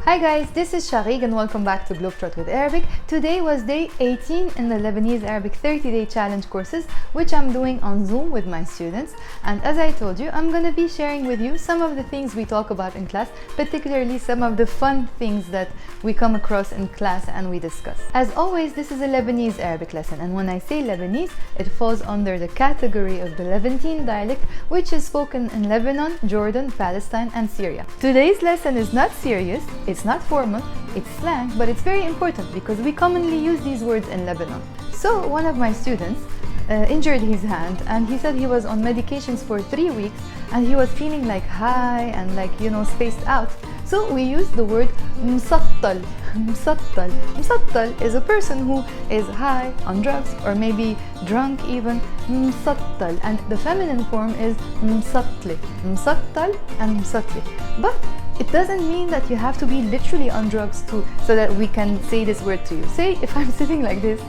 Hi guys, this is Sharik and welcome back to Globetrot with Arabic. Today was day 18 in the Lebanese Arabic 30-day challenge courses, which I'm doing on Zoom with my students. And as I told you, I'm going to be sharing with you some of the things we talk about in class, particularly some of the fun things that we come across in class and we discuss. As always, this is a Lebanese Arabic lesson, and when I say Lebanese, it falls under the category of the Levantine dialect, which is spoken in Lebanon, Jordan, Palestine, and Syria. Today's lesson is not serious. It's not formal, it's slang, but it's very important because we commonly use these words in Lebanon. So one of my students injured his hand, and he said he was on medications for 3 weeks and he was feeling like high and spaced out. So we use the word مسطل. مسطل. مسطل is a person who is high on drugs or maybe drunk even. مسطل, and the feminine form is مسطلة. مسطل and مسطلة. But it doesn't mean that you have to be literally on drugs so that we can say this word to you. Say if I'm sitting like this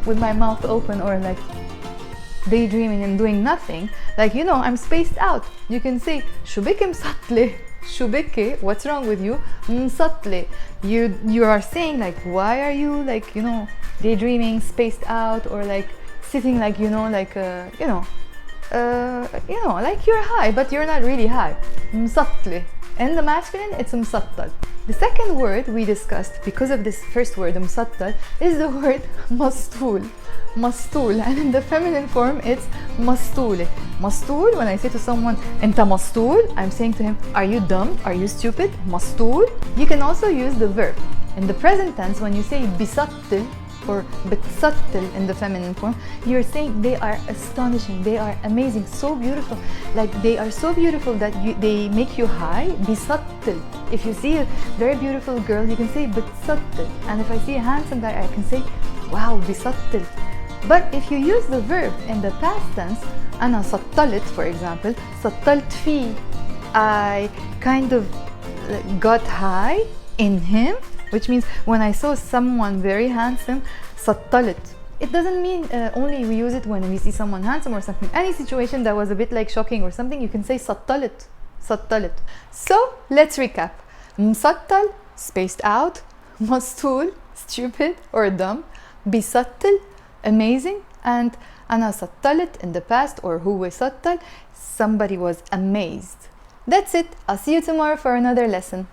with my mouth open or like daydreaming and doing nothing, I'm spaced out. You can say شو مسطلة. شو بكي, what's wrong with you? مسطلة. You are saying why are you daydreaming, spaced out, or sitting like you're high but you're not really high. مسطلة. In the masculine, it's مسطل. The second word we discussed because of this first word, مسطل, is the word مسطول. مسطول, and in the feminine form, it's مسطولة. مسطول, when I say to someone, أنت مسطول, I'm saying to him, are you dumb? Are you stupid? مسطول. You can also use the verb. In the present tense, when you say بيسطل or بتسطل in the feminine form, you're saying they are astonishing, they are amazing, so beautiful. They are so beautiful that they make you high. بيسطل. If you see a very beautiful girl, you can say بتسطل. And if I see a handsome guy, I can say wow, بيسطل. But if you use the verb in the past tense, أنا سطلت, for example, سطلت فيه, I kind of got high in him, which means when I saw someone very handsome, سطلت. It doesn't mean only we use it when we see someone handsome or something. Any situation that was a bit shocking or something, you can say سطلت. سطلت. So let's recap. مسطل, spaced out. مسطول, stupid or dumb. بيسطل, amazing. And أنا سطلت in the past, or هو سطل, somebody was amazed. That's it. I'll see you tomorrow for another lesson.